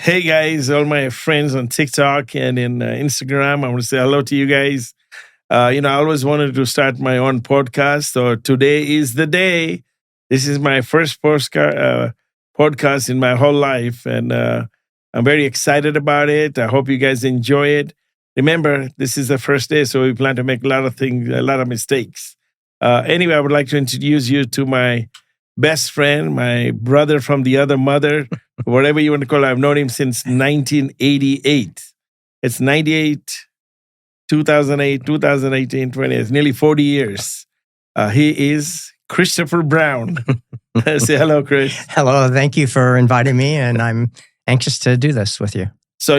Hey guys, all my friends on TikTok and in Instagram, I want to say hello to you guys. I always wanted to start my own podcast, so today is the day. This is my first podcast in my whole life, and I'm very excited about it. I hope you guys enjoy it. Remember, this is the first day, so we plan to make a lot of things, a lot of mistakes. Anyway, I would like to introduce you to my best friend, my brother from the other mother, whatever you want to call it. I've known him since 1988. It's 98, 2008, 2018, 20. It's nearly 40 years. He is Christopher Brown. Say hello, Chris. Hello, thank you for inviting me, and I'm anxious to do this with you. So,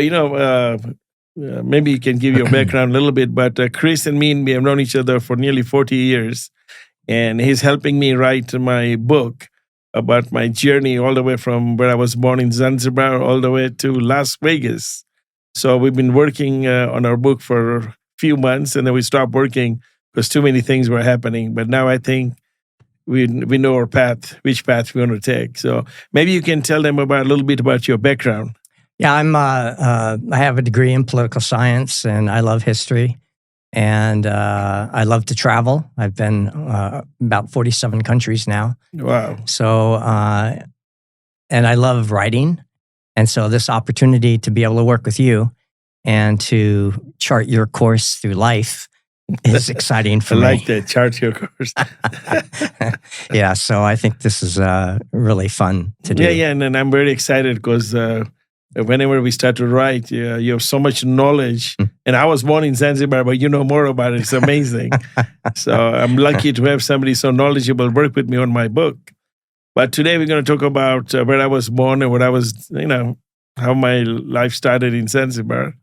maybe you can give your background a little bit, but Chris and me, we have known each other for nearly 40 years. And he's helping me write my book about my journey all the way from where I was born in Zanzibar all the way to Las Vegas. So we've been working on our book for a few months, and then we stopped working because too many things were happening. But now I think we know our path, which path we want to take. So maybe you can tell them a little bit about your background. Yeah, I have a degree in political science, and I love history. And I love to travel. I've been about 47 countries now. Wow. So, and I love writing. And so this opportunity to be able to work with you and to chart your course through life is exciting for me. I like that, chart your course. Yeah, so I think this is really fun to do. Yeah, and I'm very excited because whenever we start to write, you have so much knowledge. And I was born in Zanzibar, but you know more about it. It's amazing. So I'm lucky to have somebody so knowledgeable work with me on my book. But today we're going to talk about where I was born and what I was, how my life started in Zanzibar.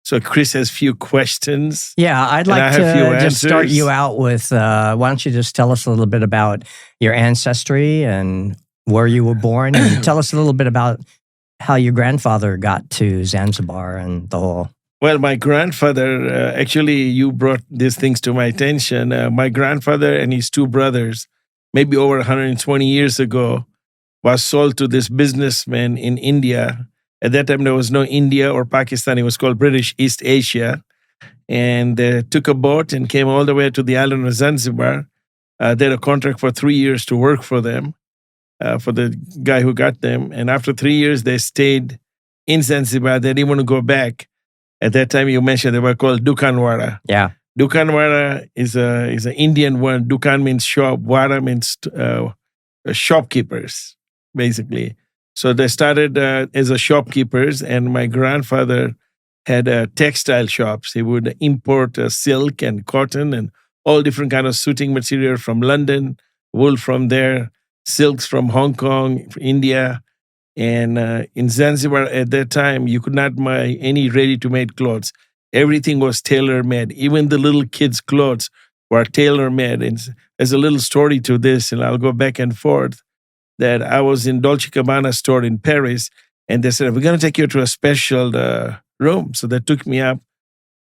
So Chris has a few questions. Yeah, I'd like to just start you out with, why don't you just tell us a little bit about your ancestry and where you were born, and tell us a little bit about how your grandfather got to Zanzibar and the whole. Well, my grandfather, actually, you brought these things to my attention. My grandfather and his two brothers, maybe over 120 years ago, was sold to this businessman in India. At that time, there was no India or Pakistan. It was called British East Asia. And they took a boat and came all the way to the island of Zanzibar. They had a contract for 3 years to work for them. For the guy who got them. And after 3 years, they stayed in Zanzibar. They didn't want to go back. At that time, you mentioned they were called Dukanwara. Yeah. Dukanwara is an Indian word. Dukan means shop. Wara means shopkeepers, basically. So they started as a shopkeepers, and my grandfather had textile shops. He would import silk and cotton and all different kind of suiting material from London, wool from there, silks from Hong Kong, India. And in Zanzibar at that time, you could not buy any ready-to-made clothes. Everything was tailor-made. Even the little kids' clothes were tailor-made. And there's a little story to this, and I'll go back and forth, that I was in Dolce & Gabbana store in Paris, and they said, we're going to take you to a special room. So they took me up,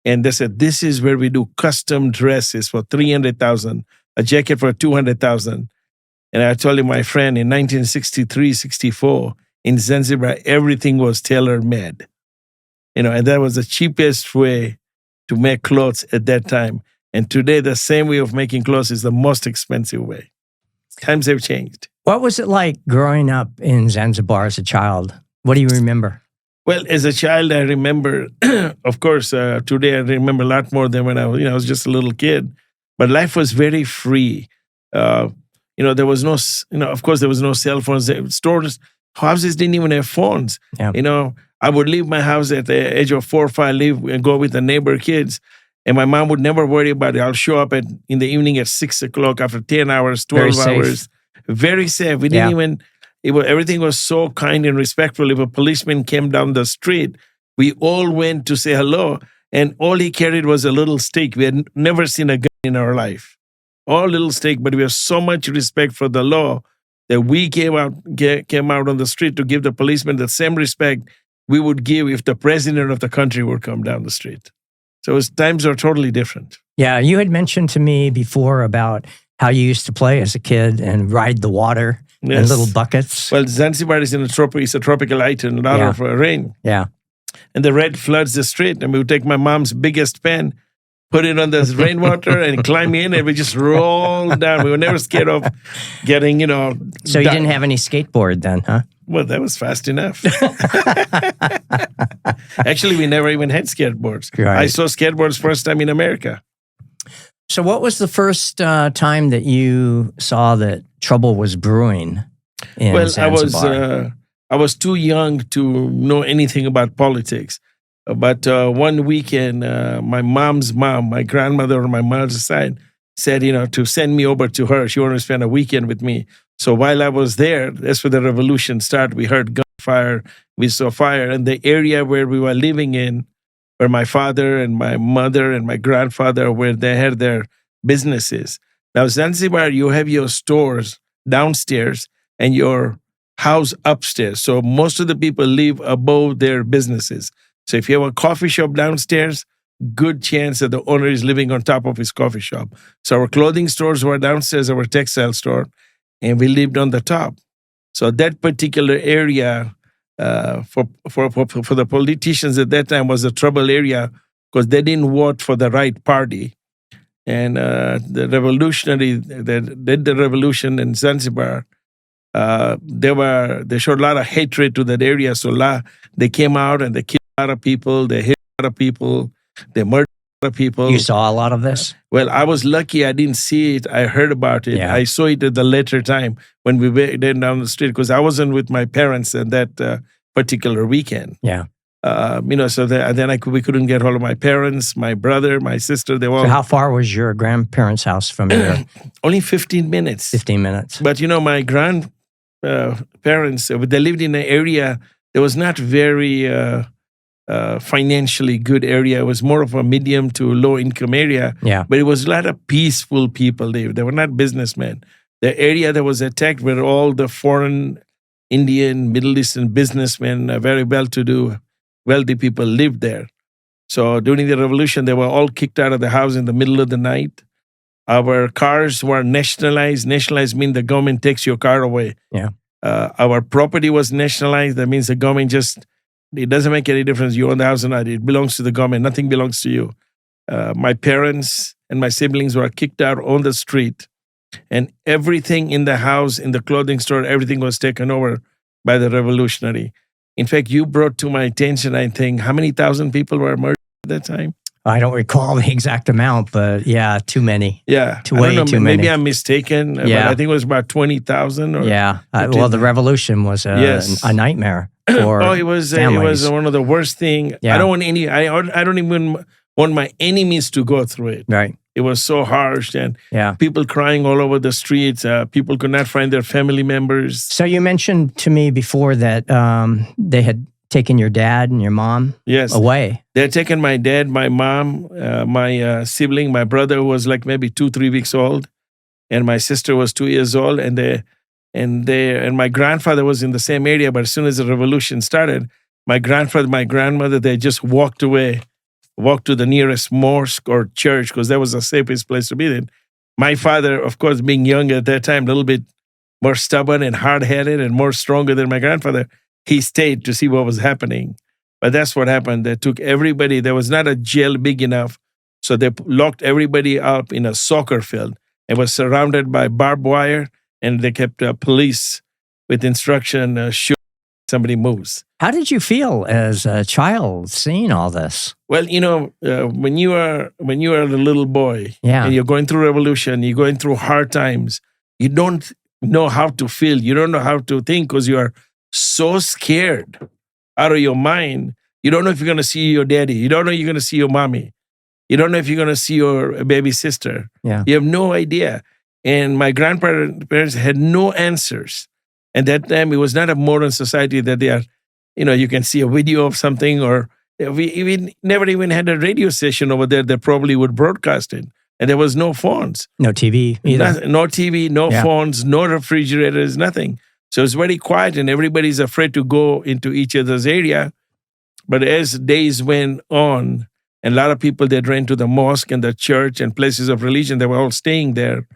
and they said, this is where we do custom dresses for 300,000, a jacket for 200,000. And I told him, my friend, in 1963, 64, in Zanzibar, everything was tailor-made. And that was the cheapest way to make clothes at that time. And today, the same way of making clothes is the most expensive way. Times have changed. What was it like growing up in Zanzibar as a child? What do you remember? Well, as a child, I remember, of course, today I remember a lot more than when I was just a little kid. But life was very free. There was no, of course, there was no cell phones. Stores, houses didn't even have phones. Yeah. I would leave my house at the age of 4 or 5, leave and go with the neighbor kids. And my mom would never worry about it. I'll show up in the evening at 6 o'clock after 10 hours, 12 hours. Very safe. We didn't everything was so kind and respectful. If a policeman came down the street, we all went to say hello. And all he carried was a little stick. We had never seen a gun in our life. All little stick, but we have so much respect for the law that we came out on the street to give the policeman the same respect we would give if the president of the country would come down the street. So times are totally different. Yeah, you had mentioned to me before about how you used to play as a kid and ride the water in little buckets. Well, Zanzibar is it's a tropical island, a lot of rain. Yeah. And the red floods the street. And we would take my mom's biggest pen, put it on this rainwater and climb in, and we just roll down. We were never scared of getting, So you didn't have any skateboard then, huh? Well, that was fast enough. Actually, we never even had skateboards. Right. I saw skateboards first time in America. So what was the first time that you saw that trouble was brewing in Zanzibar? I was too young to know anything about politics. But one weekend, my mom's mom, my grandmother on my mother's side, said, to send me over to her. She wanted to spend a weekend with me. So while I was there, that's where the revolution started. We heard gunfire, we saw fire. And the area where we were living in, where my father and my mother and my grandfather, where they had their businesses. Now, Zanzibar, you have your stores downstairs and your house upstairs. So most of the people live above their businesses. So if you have a coffee shop downstairs, good chance that the owner is living on top of his coffee shop. So our clothing stores were downstairs, our textile store, and we lived on the top. So that particular area for the politicians at that time was a trouble area because they didn't vote for the right party. And the revolutionary that did the revolution in Zanzibar, they showed a lot of hatred to that area. So they came out and they killed a lot of people, they hit a lot of people, they murdered a lot of people. You saw a lot of this? Well, I was lucky I didn't see it. I heard about it. Yeah. I saw it at the later time when we went down the street because I wasn't with my parents at that particular weekend. Yeah. So then we couldn't get hold of my parents, my brother, my sister. They were all. So how far was your grandparents' house from here? Only 15 minutes. 15 minutes. But my grandparents, they lived in an area that was not very financially good area. It was more of a medium to low income area. Yeah. But it was a lot of peaceful people there. They were not businessmen. The area that was attacked were all the foreign, Indian, Middle Eastern businessmen, very well-to-do, wealthy people lived there. So during the revolution, they were all kicked out of the house in the middle of the night. Our cars were nationalized. Nationalized means the government takes your car away. Yeah. Our property was nationalized. That means the government it doesn't make any difference. You own the house or not. It belongs to the government. Nothing belongs to you. My parents and my siblings were kicked out on the street. And everything in the house, in the clothing store, everything was taken over by the revolutionary. In fact, you brought to my attention, I think, how many thousand people were murdered at that time? I don't recall the exact amount, but yeah, too many. Yeah. Too many. Maybe I'm mistaken. Yeah. But I think it was about 20,000. Yeah. Well, the revolution was a nightmare for it was one of the worst things. Yeah. I don't even want my enemies to go through it. Right. It was so harsh and people crying all over the streets. People could not find their family members. So you mentioned to me before that they had taken your dad and your mom away. They had taken my dad, my mom, my sibling, my brother was like maybe 2-3 weeks old, and my sister was 2 years old, and my grandfather was in the same area. But as soon as the revolution started, my grandfather, my grandmother, they just walked away. Walk to the nearest mosque or church because that was the safest place to be in. My father, of course, being young at that time, a little bit more stubborn and hard-headed and more stronger than my grandfather, he stayed to see what was happening. But that's what happened. They took everybody. There was not a jail big enough, so they locked everybody up in a soccer field. It was surrounded by barbed wire, and they kept police with instruction, shoot somebody moves. How did you feel as a child seeing all this? Well, when you are a little boy and you're going through revolution, you're going through hard times, you don't know how to feel. You don't know how to think because you are so scared out of your mind. You don't know if you're going to see your daddy. You don't know if you're going to see your mommy. You don't know if you're going to see your baby sister. Yeah. You have no idea. And my grandparents had no answers. At that time, it was not a modern society that they are, you can see a video of something, or we never even had a radio station over there that probably would broadcast it. And there was no phones. No TV either. No TV, no phones, no refrigerators, nothing. So it's very quiet and everybody's afraid to go into each other's area. But as days went on, and a lot of people that ran to the mosque and the church and places of religion, they were all staying there.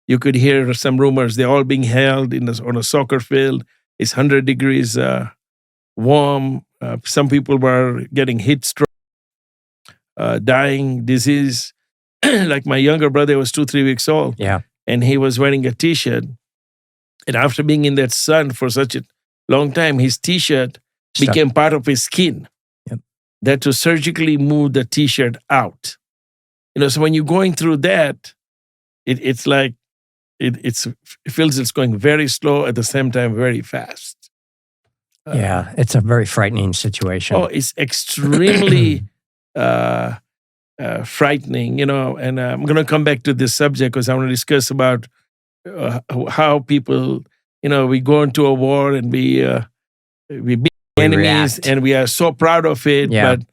You could hear some rumors. They're all being held on a soccer field. It's 100 degrees warm. Some people were getting heat stroke, dying, disease. Like my younger brother was 2-3 weeks old. Yeah. And he was wearing a T-shirt. And after being in that sun for such a long time, his T-shirt became part of his skin. Yep. That to surgically move the T-shirt out. So when you're going through that, it's like it feels it's going very slow at the same time very fast. Yeah, it's a very frightening situation. Oh, it's extremely frightening, and I'm going to come back to this subject because I want to discuss about how people, we go into a war and we beat enemies react. And we are so proud of it. Yeah. But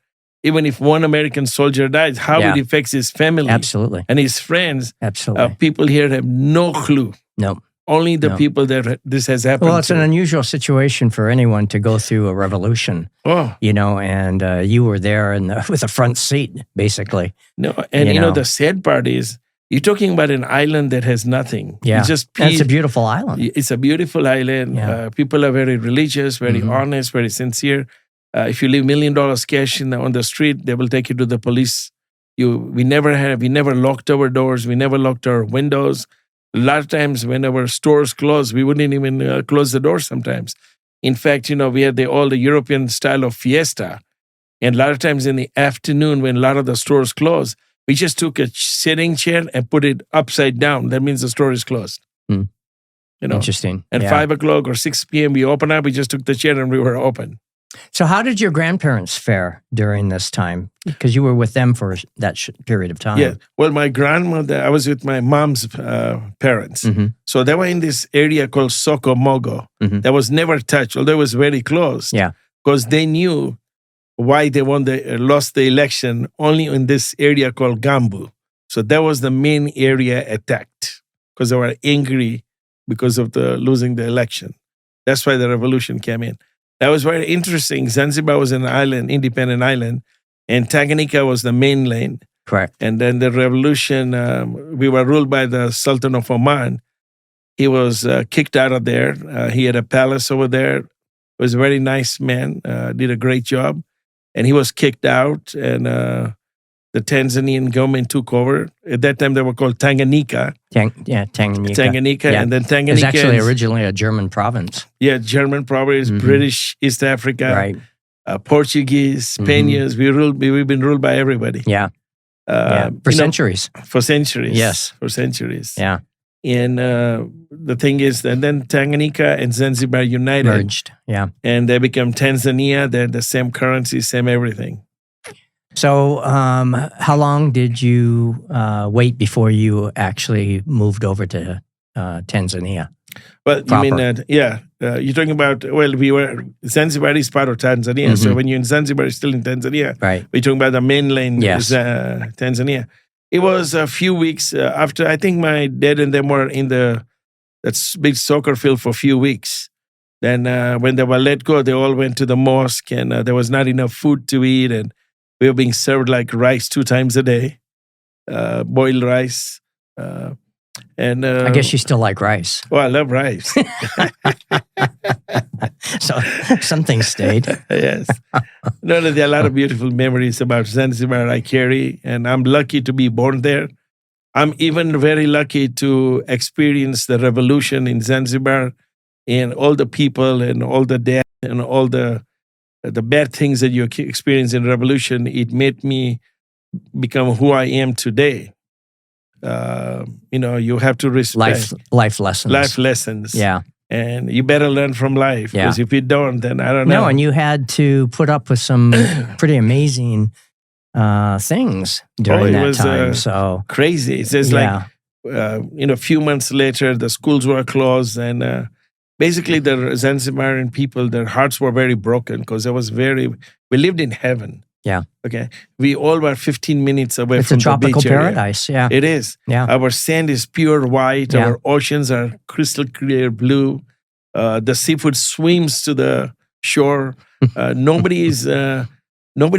even if one American soldier dies, how it affects his family Absolutely. and his friends. Absolutely. People here have no clue. No. Only the people that this has happened Well, it's an unusual situation for anyone to go through a revolution. Oh. And you were there with a front seat, basically. No, and the sad part is, you're talking about an island that has nothing. Yeah, it's just it's a beautiful island. It's a beautiful island. Yeah. People are very religious, very honest, very sincere. If you leave $1 million cash on the street, they will take you to the police. We never locked our doors. We never locked our windows. A lot of times when our stores closed, we wouldn't even close the door sometimes. In fact, we had all the European style of fiesta. And a lot of times in the afternoon when a lot of the stores closed, we just took a sitting chair and put it upside down. That means the store is closed. Interesting. At 5 o'clock or 6 p.m., we open up. We just took the chair and we were open. So how did your grandparents fare during this time? Because you were with them for that period of time. Yeah. Well, my grandmother, I was with my mom's parents. So they were in this area called Sokomogo. That was never touched, although it was very close. Yeah. Because they knew why they lost the election only in this area called Gambu. So that was the main area attacked because they were angry because of losing the election. That's why the revolution came in. That was very interesting. Zanzibar was an island, independent island, and Tanganyika was the mainland. Correct. And then the revolution, we were ruled by the Sultan of Oman. He was kicked out of there. He had a palace over there. He was a very nice man, did a great job. And he was kicked out, and the Tanzanian government took over. At that time, they were called Tanganyika. Tanganyika. Tanganyika, Yeah. And then Tanganyika. It's actually originally a German province. Yeah, German province, British, East Africa, Right. Portuguese, Spaniards. We've been ruled by everybody. Yeah. For centuries. For centuries. Yes. For centuries. Yeah. And the thing is, and then Tanganyika and Zanzibar united. Merged. Yeah. And they become Tanzania. They're the same currency, same everything. So how long did you wait before you actually moved over to Tanzania? Well, Proper. you mean, you're talking about, Zanzibar is part of Tanzania. So when you're in Zanzibar, it's still in Tanzania. Right. We're talking about the mainland, Yes. Tanzania. It was a few weeks after, I think my dad and them were in that big soccer field for a few weeks. Then when they were let go, they all went to the mosque and there was not enough food to eat. And we were being served like rice 2 times a day, boiled rice. I guess you still like rice. Oh, I love rice. So something stayed. Yes. No, there are a lot of beautiful memories about Zanzibar I carry, and I'm lucky to be born there. I'm even very lucky to experience the revolution in Zanzibar and all the people and all the death and all the bad things that you experience in revolution. It made me become who I am today. You have to respect life lessons. Life lessons. Yeah. And you better learn from life, because if you don't, then I don't know. No, and you had to put up with some pretty amazing things during that time. So crazy. It's just a few months later, the schools were closed, and basically the Zanzibaran people, their hearts were very broken because we lived in heaven. Yeah. Okay. We all were 15 minutes away it's from a tropical the beach paradise. area. Yeah. It is. Yeah. Our sand is pure white. Yeah. Our oceans are crystal clear blue. The seafood swims to the shore. Nobody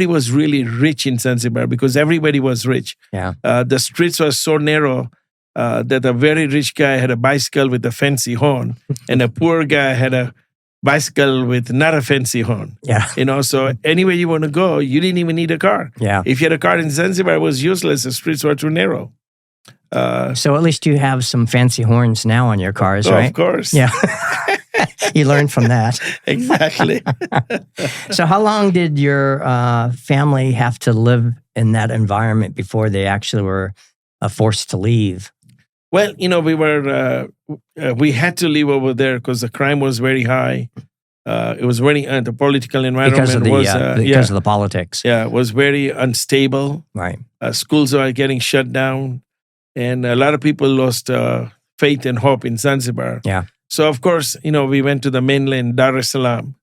was really rich in Zanzibar because everybody was rich. Yeah. The streets were so narrow that a very rich guy had a bicycle with a fancy horn, and a poor guy had a bicycle with not a fancy horn. Yeah. So anywhere you want to go, you didn't even need a car. Yeah. If you had a car in Zanzibar, it was useless. The streets were too narrow. So at least you have some fancy horns now on your cars, right? Of course. Yeah. You learned from that. Exactly. So how long did your family have to live in that environment before they actually were forced to leave? Well, we had to leave over there because the crime was very high. It was very, the political environment because of the politics. Yeah, it was very unstable. Right. Schools are getting shut down. And a lot of people lost faith and hope in Zanzibar. Yeah. So, of course, we went to the mainland, Dar es Salaam.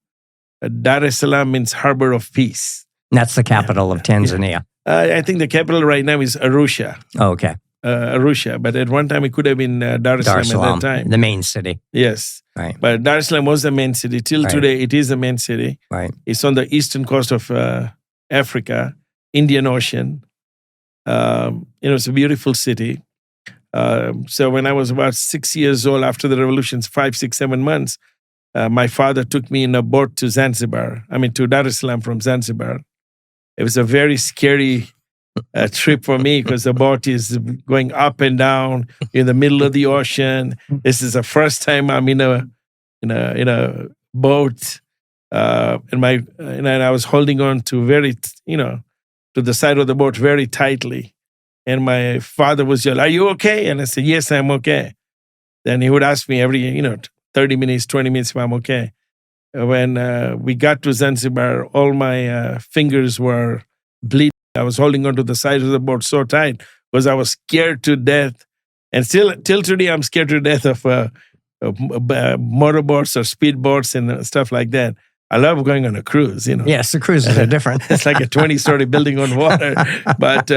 Dar es Salaam means harbor of peace. That's the capital of Tanzania. I think the capital right now is Arusha. Oh, okay. Arusha. But at one time, it could have been Dar es Salaam at that time. The main city. Yes. Right. But Dar es Salaam was the main city. Till today, it is the main city. Right. It's on the eastern coast of Africa, Indian Ocean. It's a beautiful city. So when I was about 6 years old, after the revolutions, 5, 6, 7 months, my father took me in a boat to Zanzibar. To Dar es Salaam from Zanzibar. It was a very scary trip for me because the boat is going up and down in the middle of the ocean. This is the first time I'm in a boat, and I was holding on to to the side of the boat very tightly. And my father was yelling, "Are you okay?" And I said, "Yes, I'm okay." Then he would ask me every 30 minutes, 20 minutes if I'm okay. When we got to Zanzibar, all my fingers were bleeding. I was holding onto the side of the boat so tight because I was scared to death. And still, till today, I'm scared to death of motorboats or speedboats and stuff like that. I love going on a cruise, Yes, the cruises are different. It's like a 20-story building on water. But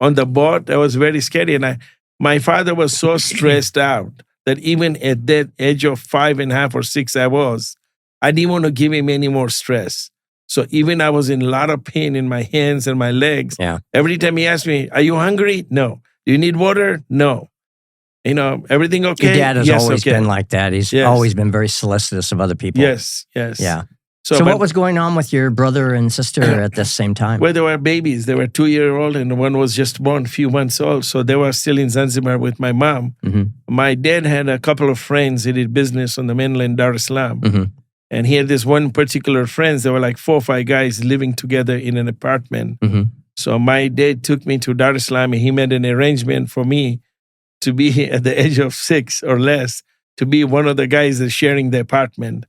on the boat, that was very scary. And my father was so stressed out that even at that age of 5.5 or 6 I didn't want to give him any more stress. So even I was in a lot of pain in my hands and my legs. Yeah. Every time he asked me, "Are you hungry?" "No." "Do you need water?" "No." "Everything okay?" Your dad has "Yes, always okay." been like that. He's always been very solicitous of other people. Yes. Yeah. So what was going on with your brother and sister at the same time? Well, they were babies. They were 2-year-old and one was just born a few months old. So they were still in Zanzibar with my mom. Mm-hmm. My dad had a couple of friends. He did business on the mainland, Dar es Salaam. Mm-hmm. And he had this one particular friends. There were like 4 or 5 guys living together in an apartment. Mm-hmm. So my dad took me to Dar es Salaam and he made an arrangement for me to be at the age of 6 or less, to be one of the guys that's sharing the apartment.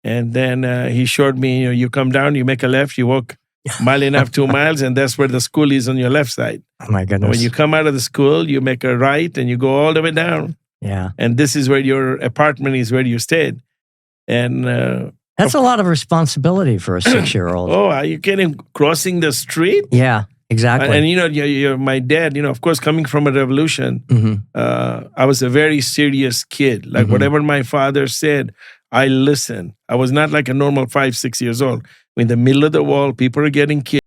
And then he showed me, you come down, you make a left, you walk mile and a half, 2 miles, and that's where the school is on your left side. Oh my goodness. When you come out of the school, you make a right and you go all the way down. Yeah. And this is where your apartment is, where you stayed. And that's a lot of responsibility for a 6-year-old. Oh, are you kidding? Crossing the street? Yeah, exactly. And my dad, of course, coming from a revolution, I was a very serious kid. Like whatever my father said, I listened. I was not like a normal 5, 6 years old. In the middle of the wall, people are getting killed.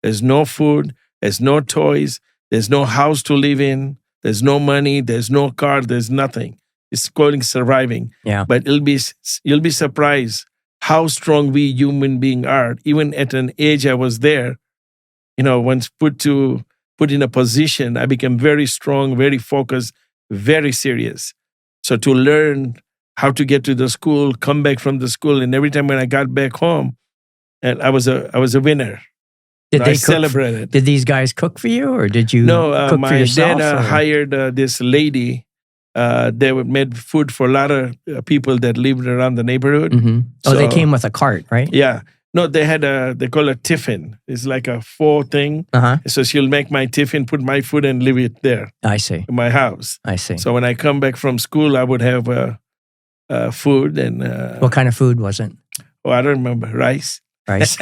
There's no food. There's no toys. There's no house to live in. There's no money. There's no car. There's nothing. It's calling surviving. Yeah. But you'll be surprised how strong we human beings are. Even at an age I was there, once put in a position, I became very strong, very focused, very serious. So to learn how to get to the school, come back from the school, and every time when I got back home, and I was a winner. I celebrated. Did these guys cook for you, or did you cook for yourself? My dad hired this lady. They made food for a lot of people that lived around the neighborhood. Mm-hmm. So they came with a cart, right? Yeah. No, they had they call it tiffin. It's like a 4 thing. Uh-huh. So she'll make my tiffin, put my food, and leave it there. I see. In my house. I see. So when I come back from school, I would have food and. What kind of food was it? Oh, I don't remember. Rice. Rice.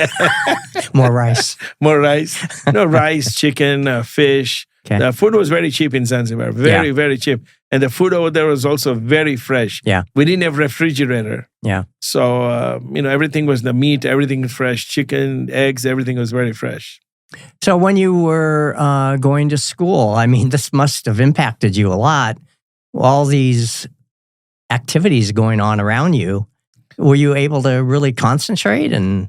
More rice. More rice. No, rice, chicken, fish. Okay. The food was very cheap in Zanzibar. Very, very cheap. And the food over there was also very fresh. Yeah. We didn't have refrigerator. Yeah. So, everything was the meat, everything was fresh. Chicken, eggs, everything was very fresh. So when you were going to school, I mean, this must have impacted you a lot. All these activities going on around you, were you able to really concentrate and,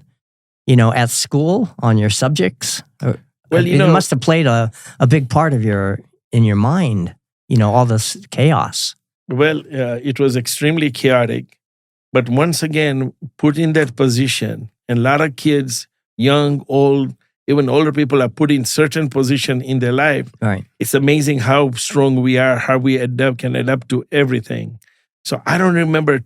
at school on your subjects? Well, It must have played a big part of in your mind, all this chaos. Well, it was extremely chaotic. But once again, put in that position, and a lot of kids, young, old, even older people are put in certain position in their life. Right. It's amazing how strong we are, how we can adapt to everything. So I don't remember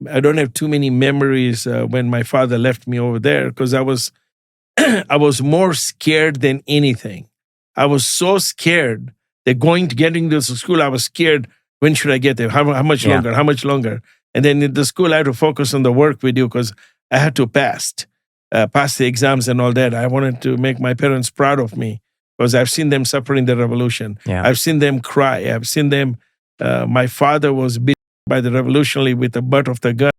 I don't have too many memories when my father left me over there, because I was I was more scared than anything. I was so scared that getting to school, I was scared. When should I get there? How much longer? How much longer? And then in the school, I had to focus on the work we do, because I had to pass the exams and all that. I wanted to make my parents proud of me, because I've seen them suffer in the revolution. Yeah. I've seen them cry. I've seen them. My father was beaten by the revolutionary with the butt of the gun.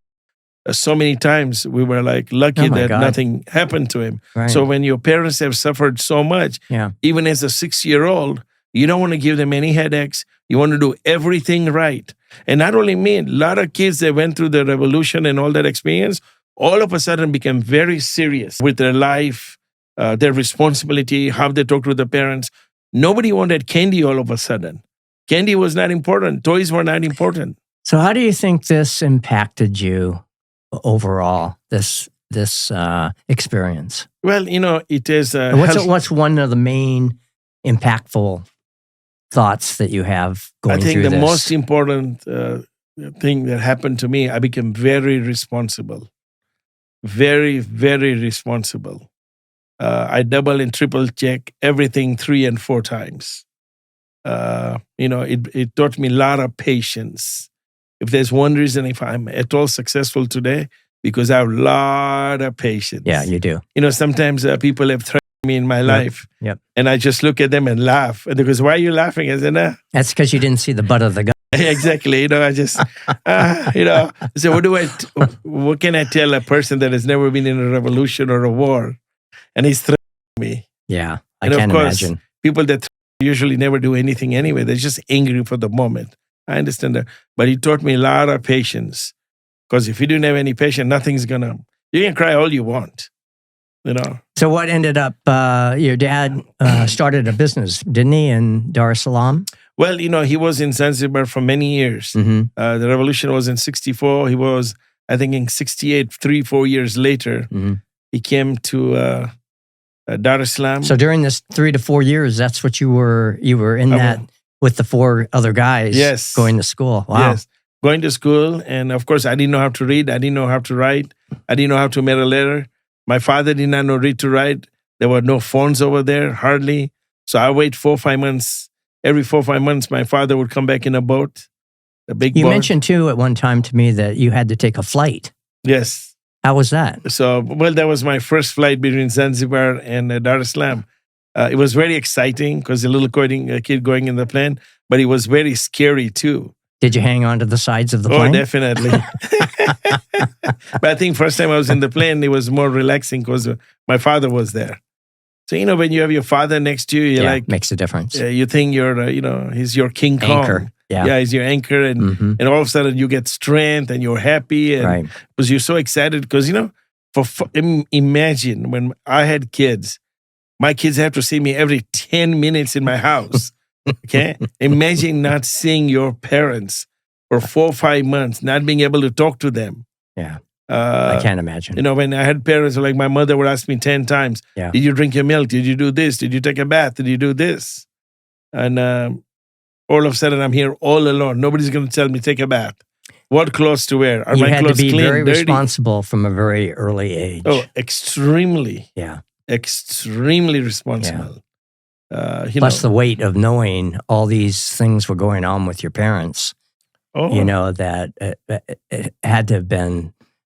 So many times we were lucky that nothing happened to him. Right. So when your parents have suffered so much, even as a 6-year-old, you don't want to give them any headaches. You want to do everything right. And not only me, a lot of kids that went through the revolution and all that experience, all of a sudden became very serious with their life, their responsibility, how they talk to the parents. Nobody wanted candy all of a sudden. Candy was not important. Toys were not important. So how do you think this impacted you overall, this experience? Well, it is... what's one of the main impactful thoughts that you have going through this? I think the most important thing that happened to me, I became very responsible. Very, very responsible. I double and triple check everything 3 and 4 times. It taught me a lot of patience. If there's one reason if I'm at all successful today, because I have a lot of patience. Yeah, you do. Sometimes people have threatened me in my life. Yep. And I just look at them and laugh. And they goes, "Why are you laughing?" I said, "Nah." That's because you didn't see the butt of the gun. Exactly. I just, so what can I tell a person that has never been in a revolution or a war and he's threatening me? Yeah, I can't imagine. People that usually never do anything anyway. They're just angry for the moment. I understand that. But he taught me a lot of patience, because if you didn't have any patience, you can cry all you want. So what ended up, your dad started a business, didn't he, in Dar es Salaam? Well, he was in Zanzibar for many years. Mm-hmm. The revolution was in 1964. He was, I think, in 1968, 3-4 years later, he came to Dar es Salaam. So during this 3 to 4 years, that's what you were in that with the 4 other guys. Yes. Going to school. Wow. Yes. Going to school. And of course, I didn't know how to read. I didn't know how to write. I didn't know how to make a letter. My father did not know read to write. There were no phones over there, hardly. So I wait 4 or 5 months. Every 4 or 5 months, my father would come back in a boat, a big boat. You mentioned too at one time to me that you had to take a flight. Yes. How was that? So, that was my first flight between Zanzibar and Dar es Salaam. It was very exciting because a little kid going in the plane, but it was very scary too. Did you hang on to the sides of the plane? Oh, definitely. But I think first time I was in the plane, it was more relaxing because my father was there. So, when you have your father next to you, you're makes a difference. You think you're, he's your King Kong. Anchor. Yeah, he's your anchor. And all of a sudden you get strength and you're happy. And because you're so excited because, imagine when I had kids, my kids have to see me every 10 minutes in my house. Okay? Imagine not seeing your parents for 4 or 5 months, not being able to talk to them. Yeah. I can't imagine. When I had parents, like my mother would ask me 10 times, Did you drink your milk? Did you do this? Did you take a bath? Did you do this? And all of a sudden I'm here all alone. Nobody's going to tell me take a bath. What clothes to wear? Are my clothes clean? You had to be very dirty? responsible from a very early age. Oh, extremely. Yeah. Extremely responsible. Yeah. Plus the weight of knowing all these things were going on with your parents. Oh. That it had to have been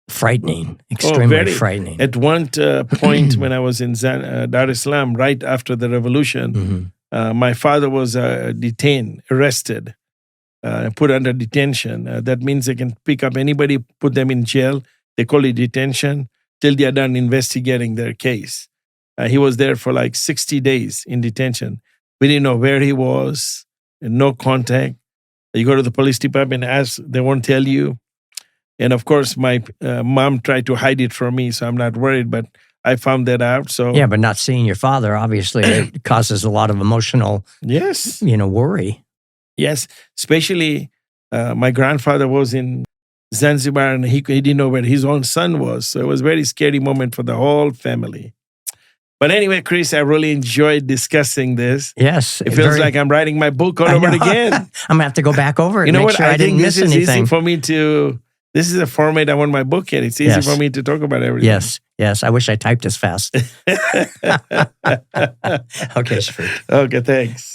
frightening, extremely frightening. At one point when I was in Dar es Salaam, right after the revolution, my father was detained, arrested, put under detention. That means they can pick up anybody, put them in jail. They call it detention till they are done investigating their case. He was there for like 60 days in detention. We didn't know where he was, and no contact. You go to the police department and ask, they won't tell you. And of course, my mom tried to hide it from me, so I'm not worried, but I found that out. So yeah, but not seeing your father, obviously, it causes a lot of emotional, yes, worry. yes, especially my grandfather was in Zanzibar, and he didn't know where his own son was. So it was a very scary moment for the whole family. But anyway, Chris, I really enjoyed discussing this. Yes. It feels like I'm writing my book all over again. I'm going to have to go back over it and You know make what? sure I I didn't think miss this is anything. easy for me to, this is a format I want my book in. It's easy Yes. for me to talk about everything. Yes. Yes. I wish I typed as fast. Okay, Shafik. Okay, thanks.